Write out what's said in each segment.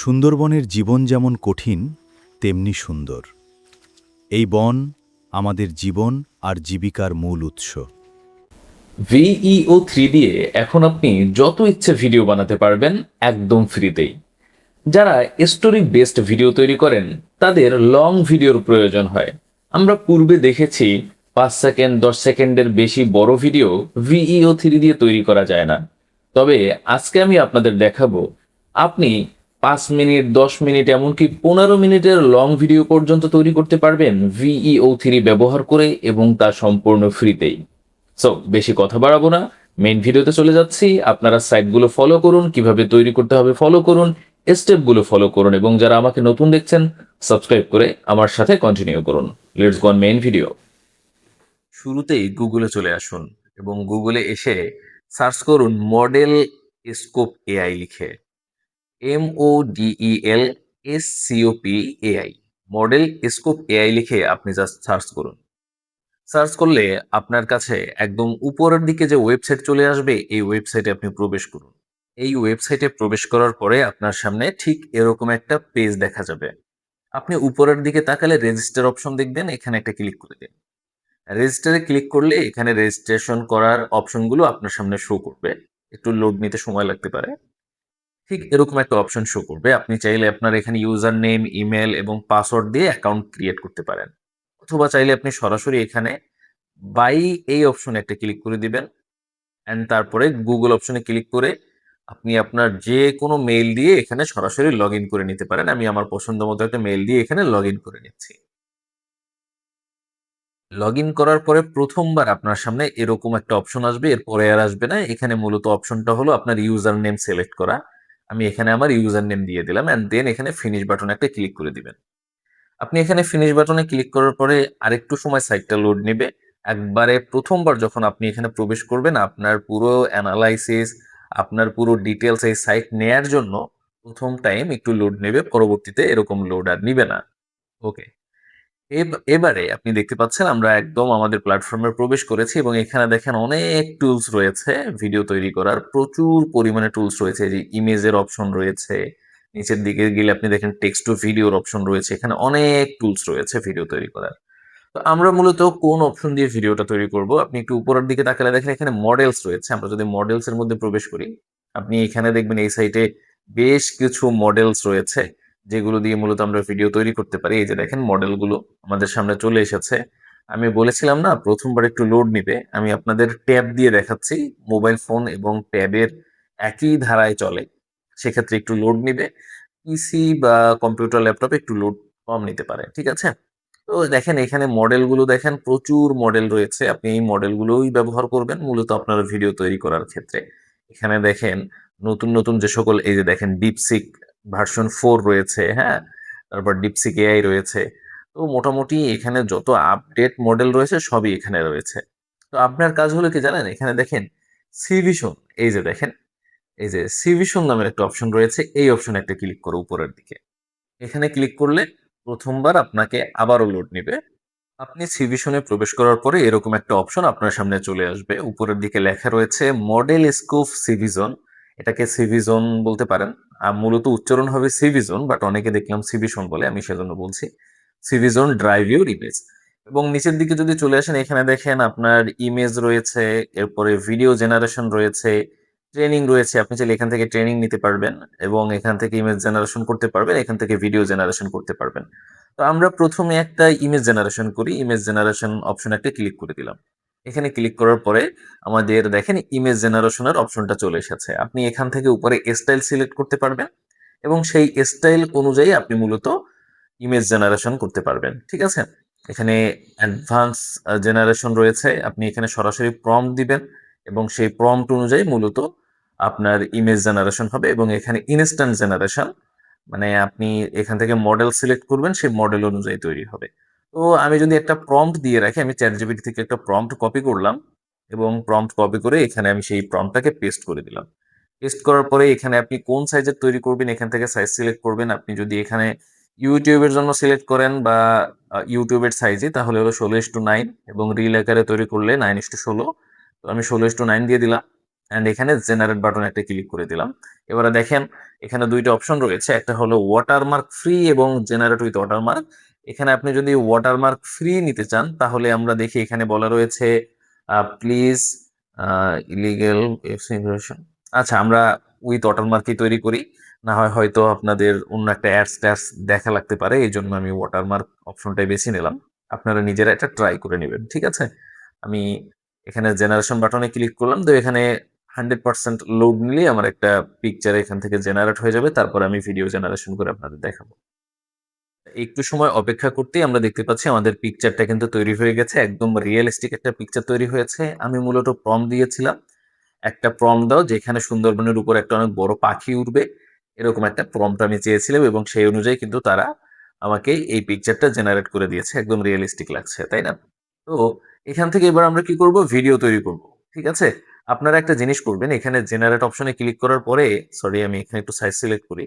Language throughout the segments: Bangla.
সুন্দরবনের জীবন যেমন কঠিন তেমনি সুন্দর। এই বন আমাদের জীবন আর জীবিকার মূল উৎস। ভিইও 3 দিয়ে এখন আপনি যত ইচ্ছে ভিডিও বানাতে পারবেন একদম ফ্রিতেই। যারা স্টোরি বেসড ভিডিও তৈরি করেন তাদের লং ভিডিওর প্রয়োজন হয়। আমরা পূর্বে দেখেছি 5 সেকেন্ড 10 সেকেন্ডের বেশি বড় ভিডিও ভিইও 3 দিয়ে তৈরি করা যায় না। তবে আজকে আমি আপনাদের দেখাবো আপনি 5 মিনিট 10 মিনিট এমনকি 15 মিনিটের লং ভিডিও পর্যন্ত তৈরি করতে পারবেন ভিইও 3 ব্যবহার করে, এবং তা সম্পূর্ণ ফ্রিতেই। সো বেশি কথা বাড়াবো না, মেইন ভিডিওতে চলে যাচ্ছি। আপনারা সাইটগুলো ফলো করুন, কিভাবে তৈরি করতে হবে ফলো করুন, স্টেপগুলো ফলো করুন, এবং যারা আমাকে নতুন দেখছেন সাবস্ক্রাইব করে আমার সাথে কন্টিনিউ করুন। Let's go on main video. শুরুতেই গুগলে চলে আসুন এবং গুগলে এসে সার্চ করুন মডেল স্কোপ এআই লিখে। MODELSCOP AI, model scope AI লিখে আপনি জাস্ট সার্চ করুন। সার্চ করলে আপনার কাছে একদম উপরের দিকে যে ওয়েবসাইট চলে আসবে, এই ওয়েবসাইটে আপনি প্রবেশ করুন। এই ওয়েবসাইটে প্রবেশ করার পরে আপনার সামনে ঠিক এরকম একটা পেজ দেখা যাবে। আপনি উপরের দিকে তাকালে রেজিস্টার অপশন দেখবেন, এখানে একটা ক্লিক করে দিন। রেজিস্টারে ক্লিক করলে এখানে রেজিস্ট্রেশন করার অপশনগুলো আপনার সামনে শো করবে। একটু লোড নিতে সময় লাগতে পারে। ঠিক এরকম একটা অপশন শো করবে। আপনি চাইলে আপনার এখানে ইউজার নেম, ইমেল এবং পাসওয়ার্ড দিয়ে অ্যাকাউন্ট ক্রিয়েট করতে পারেন, অথবা চাইলে আপনি সরাসরি এখানে বাই এই অপশনে একটা ক্লিক করে দিবেন। অ্যান্ড তারপরে গুগল অপশনে ক্লিক করে আপনি আপনার যে কোনো মেইল দিয়ে এখানে সরাসরি লগ ইন করে নিতে পারেন। আমি আমার পছন্দ মতো একটা মেইল দিয়ে এখানে লগ ইন করে নিচ্ছি। লগ ইন করার পরে প্রথমবার আপনার সামনে এরকম একটা অপশন আসবে, এরপরে আর আসবে না। এখানে মূলত অপশনটা হলো আপনার ইউজার নেম সিলেক্ট করা। আমি এখানে আমার ইউজার নেম দিয়ে দিলাম, অ্যান্ড দেন এখানে ফিনিশ বাটনে একটা ক্লিক করে দিবেন। আপনি এখানে ফিনিশ বাটনে ক্লিক করার পরে আরেকটু সময় সাইটটা লোড নেবে। একবারে প্রথমবার যখন আপনি এখানে প্রবেশ করবেন, আপনার পুরো অ্যানালাইসিস, আপনার পুরো ডিটেলস এই সাইট নেয়ার জন্য প্রথম টাইম একটু লোড নেবে, পরবর্তীতে এরকম লোড আর নিবে না। ওকে। এবারে আপনি দেখতে পাচ্ছেন আমরা একদম আমাদের প্ল্যাটফর্মে প্রবেশ করেছি, এবং এখানে দেখেন অনেক টুলস রয়েছে ভিডিও তৈরি করার। প্রচুর পরিমাণে টুলস রয়েছে। এই যে ইমেজের অপশন রয়েছে, নিচের দিকে গেলে আপনি দেখেন টেক্সট টু ভিডিওর অপশন রয়েছে। এখানে অনেক টুলস রয়েছে ভিডিও তৈরি করার। তো আমরা মূলত কোন অপশন দিয়ে ভিডিওটা তৈরি করব, আপনি একটু উপরের দিকে তাকালে দেখেন এখানে মডেলস রয়েছে। আমরা যদি মডেলস এর মধ্যে প্রবেশ করি, আপনি এখানে দেখবেন এই সাইটে বেশ কিছু মডেলস রয়েছে যেগুলো দিয়ে মূলত আমরা ভিডিও তৈরি করতে পারি। এই যে দেখেন মডেলগুলো আমাদের সামনে চলে এসেছে। আমি বলেছিলাম না প্রথমবার একটু লোড নিবে, আমি আপনাদের ট্যাব দিয়ে দেখাচ্ছি। মোবাইল ফোন এবং ট্যাবের একই ধারায় চলে, সেক্ষেত্রে একটু লোড নিবে। পিসি বা কম্পিউটার ল্যাপটপে একটু লোড কম নিতে পারে, ঠিক আছে। তো দেখেন এখানে মডেলগুলো দেখেন, প্রচুর মডেল রয়েছে। আপনি এই মডেলগুলোই ব্যবহার করবেন মূলত আপনার ভিডিও তৈরি করার ক্ষেত্রে। এখানে দেখেন নতুন নতুন যে সকল, এই যে দেখেন ডিপসিক ভার্সন 4 রয়েছে, হ্যাঁ, তারপর ডিপসিক এআই রয়েছে। তো মোটামুটি এখানে যত আপডেট মডেল রয়েছে সবই এখানে রয়েছে। তো আপনার কাজ হলো কি জানেন, এখানে দেখেন সিভিশন, এই যে দেখেন এই যে সিভিশন নামের একটা অপশন রয়েছে, এই অপশনে একটা ক্লিক করো উপরের দিকে। এখানে ক্লিক করলে প্রথমবার আপনাকে আবারও লোড নিবে। আপনি সিভিশনে প্রবেশ করার পরে এরকম একটা অপশন আপনার সামনে চলে আসবে। উপরের দিকে লেখা রয়েছে মডেল স্কোপ সিভিজন। এটাকে সিভিজন বলতে পারেন। মূলত উচ্চারণ হবে সিভিজন, বাট অনেকে দেখলাম সিভিশন বলে, আমি সেজন্য বলছি সিভিজন ড্রাইভ ইউর ইমেজ। এবং নিচের দিকে যদি চলে আসেন, এখানে দেখেন আপনার ইমেজ রয়েছে, এরপরে ভিডিও জেনারেশন রয়েছে, ট্রেনিং রয়েছে। আপনি চাইলে এখান থেকে ট্রেনিং নিতে পারবেন এবং এখান থেকে ইমেজ জেনারেশন করতে পারবেন, এখান থেকে ভিডিও জেনারেশন করতে পারবেন। তো আমরা প্রথমে একটা ইমেজ জেনারেশন করি। ইমেজ জেনারেশন অপশন একটা ক্লিক করে দিলাম। এখানে ক্লিক করার পরে আমাদের দেখেন ইমেজ জেনারেশনের অপশনটা চলে এসেছে। আপনি এখান থেকে উপরে স্টাইল সিলেক্ট করতে পারবেন এবং সেই স্টাইল অনুযায়ী আপনি মূলত ইমেজ জেনারেশন করতে পারবেন, ঠিক আছে। এখানে অ্যাডভান্স জেনারেশন রয়েছে। আপনি এখানে সরাসরি প্রম্পট দিবেন এবং সেই প্রম্পট অনুযায়ী মূলত আপনার ইমেজ জেনারেশন হবে। এবং এখানে ইনস্ট্যান্ট জেনারেশন, মানে আপনি এখান থেকে মডেল সিলেক্ট করবেন, সেই মডেল অনুযায়ী তৈরি হবে। তো আমি যদি একটা প্রম্পট দিয়ে রাখি, আমি চ্যাটজিপিটি থেকে একটা প্রম্পট কপি করলাম এবং প্রম্পট কপি করে এখানে আমি সেই প্রম্পটটাকে পেস্ট করে দিলাম। পেস্ট করার পরে এখানে আপনি কোন সাইজের তৈরি করবেন, এখান থেকে সাইজ সিলেক্ট করবেন। আপনি যদি এখানে ইউটিউবের জন্য সিলেক্ট করেন বা ইউটিউবের সাইজে, তাহলে হলো 16:9, এবং রিল আকারে তৈরি করলে 9:16। তো আমি 16:9 দিয়ে দিলাম। অ্যান্ড এখানে জেনারেট বাটন একটা ক্লিক করে দিলাম। এবারে দেখেন এখানে দুইটা অপশন রয়েছে, একটা হলো ওয়াটারমার্ক ফ্রি এবং জেনারেট উইথ ওয়াটারমার্ক। এখানে আপনি যদি ওয়াটারমার্ক ফ্রি নিতে চান তাহলে আমরা দেখি এখানে বলা রয়েছে প্লিজ ইলিগেল আচ্ছা, আমরা উইথ ওয়াটারমার্কই তৈরি করি, না হয় হয়তো আপনাদের অন্য একটা অ্যাডস ট্যাডস দেখা লাগতে পারে, এই জন্য আমি ওয়াটারমার্ক অপশনটাই বেছে নিলাম। আপনারা নিজেরা এটা ট্রাই করে নেবেন, ঠিক আছে? আমি এখানে জেনারেশন বাটনে ক্লিক করলাম, তো এখানে 100% লোড নিলেই আমার একটা পিকচার এখান থেকে জেনারেট হয়ে যাবে, তারপর আমি ভিডিও জেনারেশন করে আপনাদের দেখাবো। একটু সময় অপেক্ষা করতেই আমরা দেখতে পাচ্ছি আমাদের পিকচারটা কিন্তু তৈরি হয়ে গেছে, একদম রিয়েলিস্টিক একটা পিকচার তৈরি হয়েছে। আমি মূলত প্রম্পট দিয়েছিলাম, একটা প্রম্পট দাও যেখানে সুন্দরবনের উপর একটা অনেক বড় পাখি উড়বে, এরকম একটা প্রম্পট আমি চেয়েছিলাম এবং সেই অনুযায়ী কিন্তু তারা আমাকে এই পিকচারটা জেনারেট করে দিয়েছে, একদম রিয়েলিস্টিক লাগছে, তাই না? তো এখান থেকে এবার আমরা কি করব, ভিডিও তৈরি করব, ঠিক আছে? আপনারা একটা জিনিস করবেন, এখানে জেনারেট অপশনে ক্লিক করার পরে, সরি আমি এখানে একটু সাইজ সিলেক্ট করি।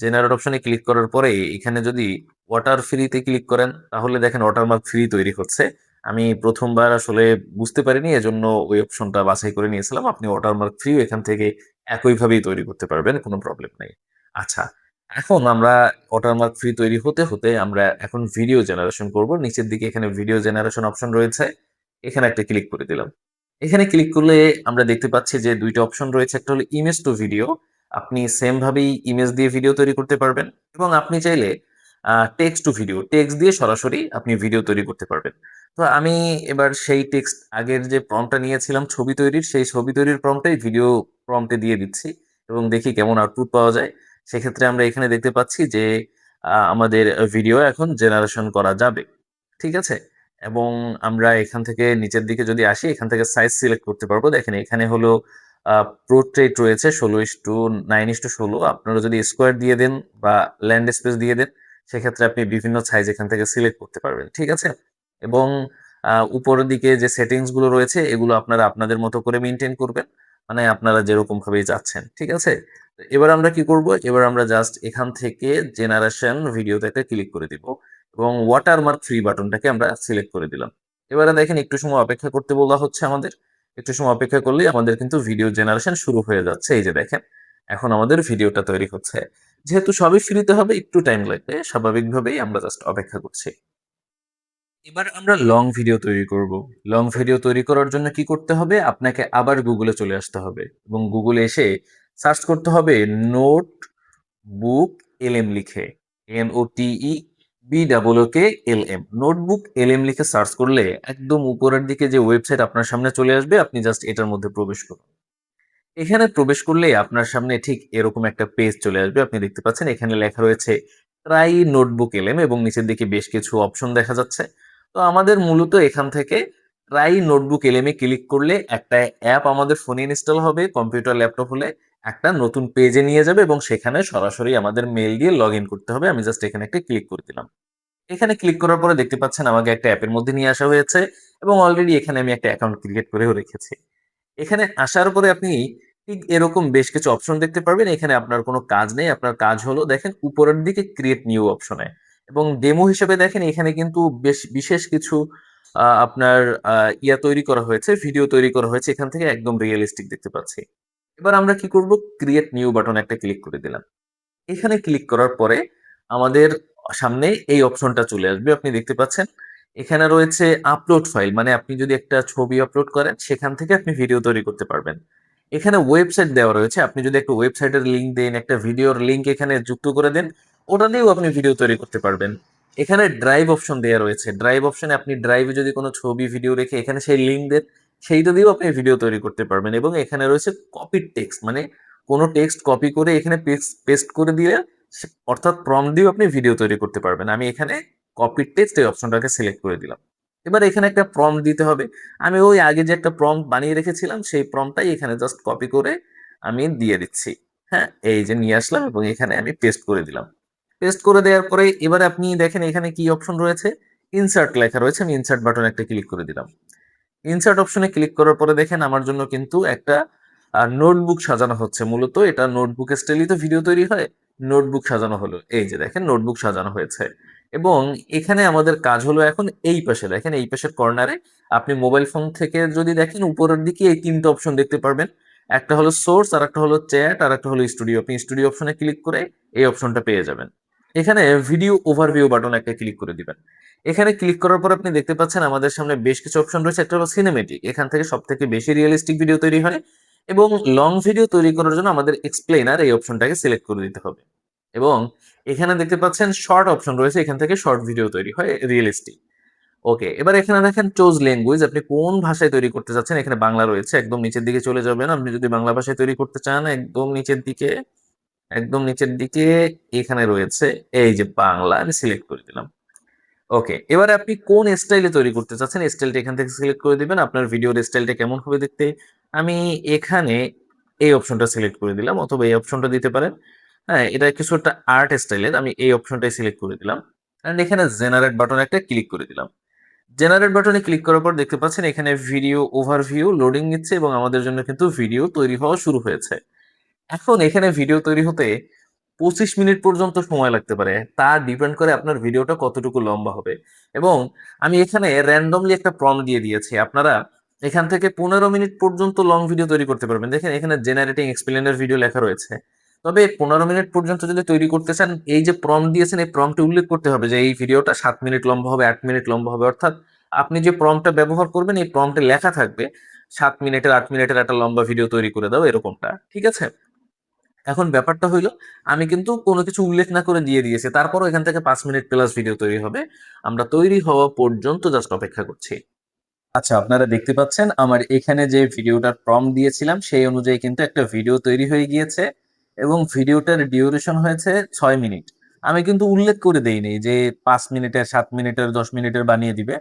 জেনারেট অপশনে ক্লিক করার পরে এখানে যদি ওয়াটার ফ্রিতে ক্লিক করেন তাহলে দেখেন ওয়াটারমার্ক ফ্রি তৈরি হচ্ছে। আমি প্রথমবার আসলে বুঝতে পারিনি, এজন্য ওই অপশনটা বাছাই করে নিয়েছিলাম। আপনি ওয়াটারমার্ক ফ্রি এখান থেকে একইভাবেই তৈরি করতে পারবেন, কোনো প্রবলেম নাই। আচ্ছা, এখন আমরা ওয়াটারমার্ক ফ্রি তৈরি হতে হতে আমরা এখন ভিডিও জেনারেশন করব। নিচের দিকে এখানে ভিডিও জেনারেশন অপশন রয়েছে, এখানে একটা ক্লিক করে দিলাম। এখানে ক্লিক করলে আমরা দেখতে পাচ্ছি যে দুইটা অপশন রয়েছে, একটা হলো ইমেজ টু ভিডিও। আপনি সেম ভাবেই ইমেজ দিয়ে ভিডিও তৈরি করতে পারবেন এবং আপনি চাইলে টেক্সট টু ভিডিও, টেক্সট দিয়ে সরাসরি আপনি ভিডিও তৈরি করতে পারবেন। তো আমি এবার সেই টেক্সট, আগের যে প্রম্পটটা নিয়েছিলাম ছবি তৈরির, সেই ছবি তৈরির প্রম্পটটাই ভিডিও প্রম্পটে দিয়ে দিচ্ছি এবং দেখি কেমন আউটপুট পাওয়া যায়। সেক্ষেত্রে আমরা এখানে দেখতে পাচ্ছি যে আমাদের ভিডিও এখন জেনারেশন করা যাবে, ঠিক আছে? এবং আমরা এখান থেকে নিচের দিকে যদি আসি, এখান থেকে সাইজ সিলেক্ট করতে পারবো। দেখেন এখানে হলো পোর্ট্রেট রয়েছে 16:9:16। আপনারা যদি স্কোয়ার দিয়ে দেন বা ল্যান্ড স্পেস দিয়ে দেন, সেক্ষেত্রে আপনি বিভিন্ন সাইজ এখান থেকে সিলেক্ট করতে পারবেন, ঠিক আছে? এবং উপরের দিকে যে সেটিংস গুলো রয়েছে এগুলো আপনারা আপনাদের মতো করে মেনটেন করবেন, মানে আপনারা যেরকম ভাবেই যাচ্ছেন, ঠিক আছে? তো এবার আমরা কি করব, এবার আমরা জাস্ট এখান থেকে জেনারেশন ভিডিওতে একটা ক্লিক করে দিব এবং ওয়াটারমার্ক ফ্রি বাটনটাকে আমরা সিলেক্ট করে দিলাম। এবারে দেখেন একটু সময় অপেক্ষা করতে বলা হচ্ছে আমাদের। একটু সময় অপেক্ষা করলেই আমাদের কিন্তু ভিডিও জেনারেশন শুরু হয়ে যাচ্ছে। এই যে দেখেন, এখন আমাদের ভিডিওটা তৈরি হচ্ছে। যেহেতু সবই ফ্রিতে হবে, একটু টাইম লাগবে, স্বাভাবিকভাবেই আমরা জাস্ট অপেক্ষা করছি। এবার আমরা লং ভিডিও তৈরি করব। লং ভিডিও তৈরি করার জন্য কি করতে হবে, আপনাকে আবার গুগলে চলে আসতে হবে এবং গুগলে এসে সার্চ করতে হবে নোট বুক এলএম লিখে, NOTEBOOKLM, নোটবুক এলএম লিখে সার্চ করলে একদম উপরের দিকে যে ওয়েবসাইট আপনার সামনে চলে আসবে, আপনি জাস্ট এটার মধ্যে প্রবেশ করুন। এখানে প্রবেশ করলে আপনার সামনে ঠিক এরকম একটা পেজ চলে আসবে। আপনি দেখতে পাচ্ছেন এখানে লেখা রয়েছে ট্রাই নোটবুক এলএম এবং নিচের দিকে বেশ কিছু অপশন দেখা যাচ্ছে। তো আমাদের মূলত এখান থেকে ট্রাই নোটবুক এলএম এ ক্লিক করলে একটা অ্যাপ আমাদের ফোনে ইনস্টল হবে, কম্পিউটার ল্যাপটপ হলে একটা নতুন পেজে নিয়ে যাবে এবং সেখানে সরাসরি আমাদের মেল দিয়ে লগ ইন করতে হবে। আমি জাস্ট এখানে একটা ক্লিক করে দিলাম। এখানে ক্লিক করার পরে দেখতে পাচ্ছেন আমাকে একটা অ্যাপের মধ্যে নিয়ে আসা হয়েছে এবং অলরেডি এখানে আমি একটা অ্যাকাউন্ট ক্রিয়েট করেও রেখেছি। এখানে আসার পরে আপনি ঠিক এরকম বেশ কিছু অপশন দেখতে পারবেন। এখানে আপনার কোনো কাজ নেই। আপনার কাজ হলো দেখেন উপরের দিকে ক্রিয়েট নিউ অপশনে এবং ডেমো হিসেবে দেখেন এখানে কিন্তু বেশ বিশেষ কিছু আপনার তৈরি করা হয়েছে, ভিডিও তৈরি করা হয়েছে। এখান থেকে একদম রিয়েলিস্টিক দেখতে পাচ্ছি। এবার আমরা কি করব, ক্রিয়েট নিউ বাটনে একটা ক্লিক করে দিলাম। এখানে ক্লিক করার পরে আমাদের সামনে এই অপশনটা চলে আসবে। আপনি দেখতে পাচ্ছেন এখানে রয়েছে আপলোড ফাইল, মানে আপনি যদি একটা ছবি আপলোড করেন সেখান থেকে আপনি ভিডিও তৈরি করতে পারবেন। এখানে ওয়েবসাইট দেওয়া রয়েছে, আপনি যদি একটা ওয়েবসাইটের লিঙ্ক দেন, একটা ভিডিওর লিঙ্ক এখানে যুক্ত করে দেন, ওটা দিয়েও আপনি ভিডিও তৈরি করতে পারবেন। এখানে ড্রাইভ অপশন দেওয়া রয়েছে, ড্রাইভ অপশনে আপনি ড্রাইভে যদি কোনো ছবি ভিডিও রেখে এখানে সেই লিঙ্ক দেন, সেইটা দিয়েও আপনি ভিডিও তৈরি করতে পারবেন। এবং এখানে রয়েছে কপি টেক্সট, মানে কোনো টেক্সট কপি করে এখানে পেস্ট করে দিয়ে, অর্থাৎ প্রম্পট দিয়েও আপনি ভিডিও তৈরি করতে পারবেন। আমি এখানে কপি টেক্সট এই অপশনটাকে সিলেক্ট করে দিলাম। এবার এখানে একটা প্রম্পট দিতে হবে। আমি ওই আগে যে একটা প্রম্পট বানিয়ে রেখেছিলাম সেই প্রম্পটটাই এখানে জাস্ট কপি করে আমি দিয়ে দিচ্ছি। হ্যাঁ, এই যে নিয়ে আসলাম এবং এখানে আমি পেস্ট করে দিলাম। পেস্ট করে দেওয়ার পরে এবার আপনি দেখেন এখানে কি অপশন রয়েছে, ইনসার্ট লেখা রয়েছে। আমি ইনসার্ট বাটনে একটা ক্লিক করে দিলাম। ইনসার্ট অপশনে ক্লিক করার পরে দেখেন আমার জন্য কিন্তু একটা নোটবুক সাজানো হচ্ছে। মূলত এটা নোটবুক স্টাইলই তো ভিডিও তৈরি হয়, নোটবুক সাজানো হলো। এই যে দেখেন নোটবুক সাজানো হয়েছে। এবং এখানে আমাদের কাজ হলো এখন এই পাশে দেখেন, এই পাশের কর্নারে আপনি মোবাইল ফোন থেকে যদি দেখেন উপরের দিকে এই তিনটা অপশন দেখতে পারবেন। একটা হলো সোর্স, আর একটা হলো চ্যাট, আর একটা হলো স্টুডিও। আপনি স্টুডিও অপশনে ক্লিক করে এই অপশনটা পেয়ে যাবেন। এখানে ভিডিও ওভারভিউ বাটন একটা ক্লিক করে দিবেন। এখানে ক্লিক করার পর আপনি দেখতে পাচ্ছেন আমাদের সামনে বেশ কিছু অপশন রয়েছে। একটা হলো সিনেমেটিক, এখান থেকে সব থেকে বেশি রিয়েলিস্টিক ভিডিও তৈরি হয়। এবং লং ভিডিও তৈরি করার জন্য আমাদের এক্সপ্লেনার এই অপশনটাকে সিলেক্ট করে দিতে হবে। এবং এখানে দেখতে পাচ্ছেন শর্ট অপশন রয়েছে, এখান থেকে শর্ট ভিডিও তৈরি হয় রিয়েলিস্টিক। ওকে, এবার এখানে দেখেন চুজ ল্যাঙ্গুয়েজ, আপনি কোন ভাষায় তৈরি করতে চাচ্ছেন। এখানে বাংলা রয়েছে, একদম নিচের দিকে চলে যাবেন। আপনি যদি বাংলা ভাষায় তৈরি করতে চান একদম নিচের দিকে, একদম নিচের দিকে এখানে রয়েছে এই যে বাংলা, আমি সিলেক্ট করে দিলাম। ওকে, এবারে আপনি কোন স্টাইলে তৈরি করতে চাচ্ছেন স্টাইলটা এখান থেকে সিলেক্ট করে দিবেন। আপনার ভিডিওর স্টাইলটা কেমন হবে দেখতে, আমি এখানে এই অপশনটা সিলেক্ট করে দিলাম, অথবা এই অপশনটা দিতে পারেন। হ্যাঁ, এটা কিছু একটা আর্ট স্টাইলের, আমি এই অপশনটাই সিলেক্ট করে দিলাম। এন্ড এখানে জেনারেট বাটন একটা ক্লিক করে দিলাম। জেনারেট বাটনে ক্লিক করার পর দেখতে পাচ্ছেন এখানে ভিডিও ওভারভিউ লোডিং নিচ্ছে এবং আমাদের জন্য কিন্তু ভিডিও তৈরি হওয়া শুরু হয়েছে। এখন এখানে ভিডিও তৈরি হতে 25 মিনিট পর্যন্ত সময় লাগতে পারে। তা ডিপেন্ড করে আপনার ভিডিওটা কতটুকু লম্বা হবে। এবং আমি এখানে র্যান্ডমলি একটা প্রম্পট দিয়ে দিয়েছি। আপনারা এখান থেকে 15 মিনিট পর্যন্ত লং ভিডিও তৈরি করতে পারবেন। দেখেন এখানে জেনারেটিং এক্সপ্লেনের ভিডিও লেখা রয়েছে। তবে 15 মিনিট পর্যন্ত যদি তৈরি করতে চান, এই যে প্রম্পট দিয়েছেন এই প্রম্পটে উল্লেখ করতে হবে যে এই ভিডিওটা 7 মিনিট লম্বা হবে, 8 মিনিট লম্বা হবে। অর্থাৎ আপনি যে প্রম্পটটা ব্যবহার করবেন এই প্রম্পটে লেখা থাকবে 7 মিনিটের, 8 মিনিটের একটা লম্বা ভিডিও তৈরি করে দাও, এরকমটা। ঠিক আছে? এখন ব্যাপারটা হইলো আমি কিন্তু কোনো কিছু উল্লেখ না করে দিয়ে দিয়েছি। তারপরও এখান থেকে 5 মিনিট প্লাস ভিডিও তৈরি হবে। আমরা তৈরি হওয়া পর্যন্ত জাস্ট অপেক্ষা করছি। আচ্ছা, আপনারা দেখতে পাচ্ছেন আমার এখানে যে ভিডিওটার প্রম্পট দিয়েছিলাম সেই অনুযায়ী কিন্তু একটা ভিডিও তৈরি হয়ে গিয়েছে এবং ভিডিওটার ডিউরেশন হয়েছে 6 মিনিট। আমি কিন্তু উল্লেখ করে দেইনি যে 5 মিনিটের, 7 মিনিটের, 10 মিনিটের বানিয়ে দিবে।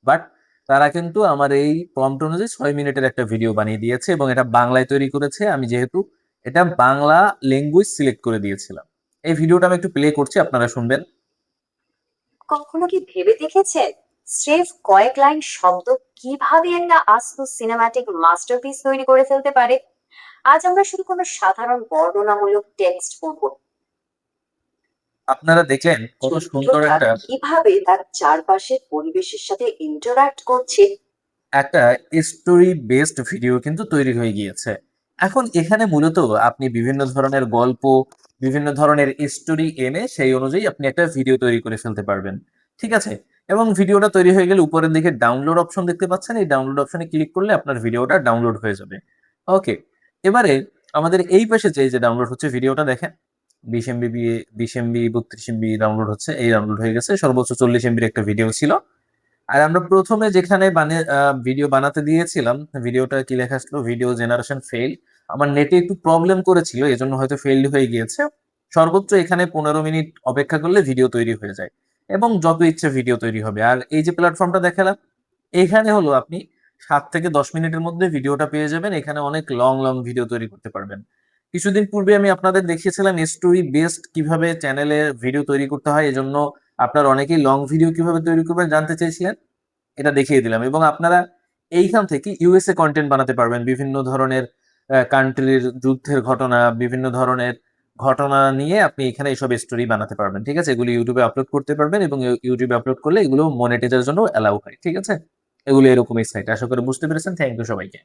বাট তারা কিন্তু আমার এই প্রম্পট অনুযায়ী 6 মিনিটের একটা ভিডিও বানিয়ে দিয়েছে এবং এটা বাংলায় তৈরি করেছে। আমি যেহেতু এটা বাংলা ল্যাঙ্গুয়েজ সিলেক্ট করে দিয়েছিলাম। এই ভিডিওটা আমি একটু প্লে করছি, আপনারা শুনবেন। কখনো কি ভেবে দেখেছেন স্রেফ কয়েক লাইন শব্দ কিভাবে একটা আস্ত সিনেম্যাটিক মাস্টারপিস তৈরি করে ফেলতে পারে? আজ আমরা শুধু কোনো সাধারণ বর্ণনামূলক টেক্সট পড়বো, আপনারা দেখলেন কত সুন্দর চরিত্রটা একটা কিভাবে তার চারপাশের পরিবেশের সাথে ইন্টারঅ্যাক্ট করছে। একটা স্টোরি বেসড ভিডিও কিন্তু তৈরি হয়ে গিয়েছে। এখন এখানে মূলত আপনি বিভিন্ন ধরনের গল্প, বিভিন্ন ধরনের স্টোরি এনে সেই অনুযায়ী আপনি একটা ভিডিও তৈরি করে ফেলতে পারবেন। ঠিক আছে? এবং ভিডিওটা তৈরি হয়ে গেলে উপরের দিকে ডাউনলোড অপশন দেখতে পাচ্ছেন। এই ডাউনলোড অপশনে ক্লিক করলে আপনার ভিডিওটা ডাউনলোড হয়ে যাবে। ওকে। এবারে আমাদের এই পাশে যে ডাউনলোড হচ্ছে ভিডিওটা দেখেন। 20 এমবি, 20 এমবি, 32 এমবি ডাউনলোড হচ্ছে। এই ডাউনলোড হয়ে গেছে। সর্বোচ্চ 40 এমবির একটা ভিডিও ছিল। আর আমরা প্রথমে যেখানে ভিডিও বানাতে দিয়েছিলাম, ভিডিওটা কি লেখা ছিল, ভিডিও জেনারেশন ফেইল। আমার নেটে একটু প্রবলেম করেছিল, এজন্য হয়তো ফেইল্ড হয়ে গিয়েছে। সর্বোচ্চ এখানে 15 মিনিট অপেক্ষা করলে ভিডিও তৈরি হয়ে যায় এবং যত ইচ্ছে ভিডিও তৈরি হবে। আর এই যে প্ল্যাটফর্মটা দেখালাম, এখানে হলো আপনি 7 থেকে 10 মিনিটের মধ্যে ভিডিওটা পেয়ে যাবেন। এখানে অনেক লং লং ভিডিও তৈরি করতে পারবেন। কিছুদিন পূর্বে আমি আপনাদের দেখিয়েছিলাম স্টোরি বেসড কিভাবে চ্যানেলে ভিডিও তৈরি করতে হয়। এজন্য আপনার অনেকেই লং ভিডিও কিভাবে তৈরি করবেন জানতে চেয়েছিলেন, এটা দেখিয়ে দিলাম। এবং আপনারা এইখান থেকে ইউএসএ কন্টেন্ট বানাতে পারবেন। বিভিন্ন ধরনের কান্ট্রির যুদ্ধের ঘটনা, বিভিন্ন ধরনের ঘটনা নিয়ে আপনি এখানে এইসব স্টোরি বানাতে পারবেন। ঠিক আছে? এগুলো ইউটিউবে আপলোড করতে পারবেন এবং ইউটিউবে আপলোড করলে এগুলো মনিটাইজের জন্য অ্যালাউ হয়। ঠিক আছে? এগুলো এরকমই সাইট। আশা করি বুঝতে পেরেছেন। থ্যাংক ইউ সবাইকে।